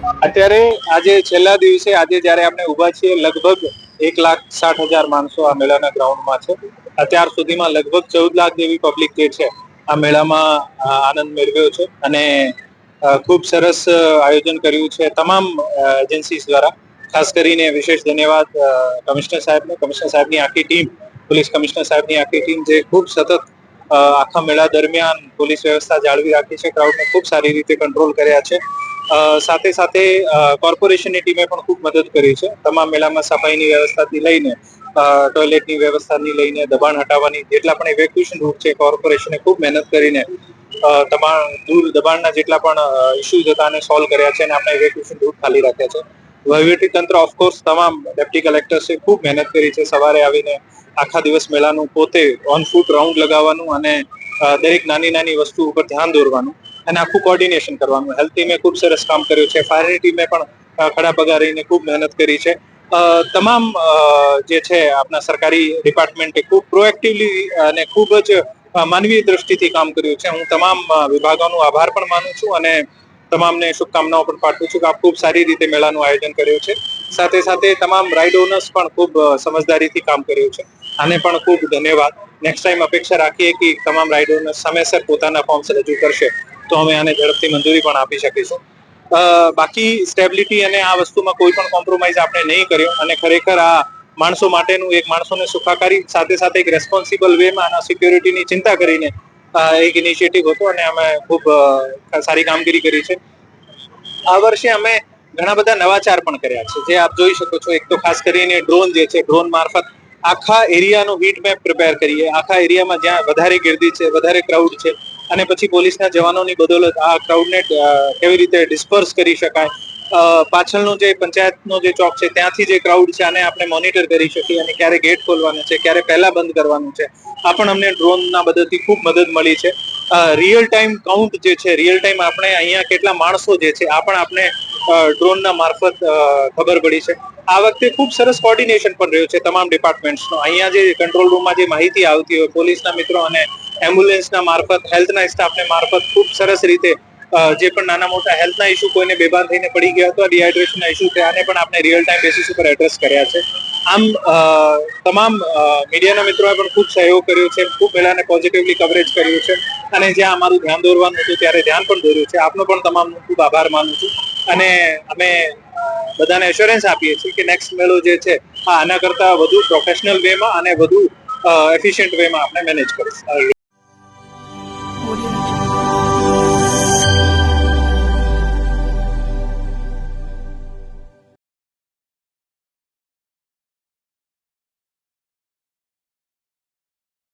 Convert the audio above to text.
અત્યારે આજે છેલ્લા દિવસે આજે જ્યારે આપણે ઉભા છીએ લગભગ 1,60,000 માણસો આ મેળાના ગ્રાઉન્ડમાં છે. અત્યાર સુધીમાં લગભગ 14 લાખ જેવી પબ્લિક જે છે આ મેળામાં આનંદ મેળવ્યો છે અને ખૂબ સરસ આયોજન કર્યું છે તમામ એજન્સીસ દ્વારા. ખાસ કરીને વિશેષ ધન્યવાદ કમિશનર સાહેબની આખી ટીમ, પોલીસ કમિશનર સાહેબની આખી ટીમ જે ખૂબ સતત આખા મેળા દરમિયાન પોલીસ વ્યવસ્થા જાળવી રાખી છે, ક્રાઉડને ખૂબ સારી રીતે કંટ્રોલ કર્યા છે. સાથે સાથે કોર્પોરેશનની ટીમે પણ ખૂબ મદદ કરી છે. તમામ મેળામાં સફાઈની વ્યવસ્થાથી લઈને ટોયલેટની વ્યવસ્થાથી લઈને દબાણ હટાવવાની જેટલા પણ ઇવેક્યુએશન રૂટ છે કોર્પોરેશને ખૂબ મહેનત કરીને તમામ દૂર દબાણના જેટલા પણ ઇસ્યુઝ હતા અને સોલ્વ કર્યા છે અને આપણે ઇવેક્યુએશન રૂટ ખાલી રાખ્યા છે. વહીવટી તંત્ર ઓફકોર્સ તમામ ડેપ્ટી કલેક્ટર્સે ખૂબ મહેનત કરી છે. સવારે આવીને આખા દિવસ મેળાનું પોતે ઓન ફૂટ રાઉન્ડ લગાવવાનું અને દરેક નાની નાની વસ્તુ ઉપર ધ્યાન દોરવાનું અને આખું કોર્ડિનેશન કરવાનું. હેલ્થ ટીમે ખૂબ સરસ કામ કર્યું છે. ફાયરની ટીમે પણ ખડા પગા રહીને ખૂબ મહેનત કરી છે. તમામ જે છે આપણા સરકારી ડિપાર્ટમેન્ટે ખૂબ પ્રોએક્ટિવલી અને ખૂબ જ માનવીય દ્રષ્ટિથી કામ કર્યું છે. હું તમામ વિભાગોનો આભાર પણ માનું છું અને તમામને શુભકામનાઓ પણ પાઠવું છું કે આપ ખૂબ સારી રીતે મેળાનું આયોજન કર્યું છે. સાથે સાથે તમામ રાઇડ ઓનર્સ પણ ખૂબ સમજદારીથી કામ કર્યું છે. આને પણ ખૂબ ધન્યવાદ. નેક્સ્ટ ટાઈમ અપેક્ષા રાખીએ કે તમામ રાઇડ ઓનર્સ સમયસર પોતાના ફોર્મ્સ રજૂ કરશે તો અમે આને ઝડપથી મંજૂરી પણ આપી શકીશું. બાકી સ્ટેબિલિટી અને આ વસ્તુમાં કોઈ પણ કોમ્પ્રોમાઇઝ આપણે નહીં કર્યો અને ખરેખર આ માણસો માટેનું એક માણસોને સુખાકારી સાથે સાથે એક રેસ્પોન્સિબલ વેમાં આના સિક્યોરિટીની ચિંતા કરીને એક ઇનિશિયેટિવ હતો અને અમે ખૂબ સારી કામગીરી કરી છે. આ વર્ષે અમે ઘણા બધા નવાચાર પણ કર્યા છે જે આપ જોઈ શકો છો. એક તો ખાસ કરીને ડ્રોન જે છે, ડ્રોન મારફત આખા એરિયાનો હીટ મેપ પ્રિપેર કરીએ. આખા એરિયામાં જ્યાં વધારે ગીર્દી છે, વધારે ક્રાઉડ છે અને પછી પોલીસના જવાનોની બદોલત આ ક્રાઉડને કેવી રીતે ડિસ્પર્સ કરી શકાય. પાછળનો જે પંચાયતનો જે ચોક છે ત્યાંથી જે ક્રાઉડ છે આને આપણે મોનિટર કરી શકીએ અને ક્યારે ગેટ ખોલવાનું છે, ક્યારે પહેલા બંધ કરવાનું છે, આ પણ અમને ડ્રોનના મદદથી ખૂબ મદદ મળી છે. રિયલ ટાઈમ કાઉન્ટ જે છે, રિયલ ટાઈમ આપણે અહીંયા કેટલા માણસો જે છે આ પણ આપણે ડ્રોનના મારફત ખબર પડી છે. આ વખતે ખૂબ સરસ કોર્ડિનેશન પણ રહ્યું છે તમામ ડિપાર્ટમેન્ટ્સનો. અહીંયા જે કંટ્રોલ રૂમમાં જે માહિતી આવતી હોય પોલીસના મિત્રો અને એમ્બ્યુલન્સના મારફત, હેલ્થના સ્ટાફને મારફત ખૂબ સરસ રીતે જે પણ નાના મોટા હેલ્થના ઇસ્યુ કોઈને બેભાન થઈને પડી ગયા હતા, ડિહાઇડ્રેશનના ઇસ્યુ છે, આને પણ આપણે રિયલ ટાઈમ બેસિસ ઉપર એડ્રેસ કર્યા છે. આમ તમામ મીડિયાના મિત્રોએ પણ ખૂબ સહયોગ કર્યો છે, ખૂબ મેળાને પોઝિટિવલી કવરેજ કર્યું છે અને જ્યાં અમારું ધ્યાન દોરવાનું હતું ત્યારે ધ્યાન પણ દોર્યું છે. આપનો પણ તમામનો ખૂબ આભાર માનું છું અને અમે બધાને એશ્યોરન્સ આપીએ છીએ કે નેક્સ્ટ મેળો જે છે આના કરતા વધુ પ્રોફેશનલ વેમાં અને વધુ એફિશિયન્ટ વેમાં આપણે મેનેજ કરીશું.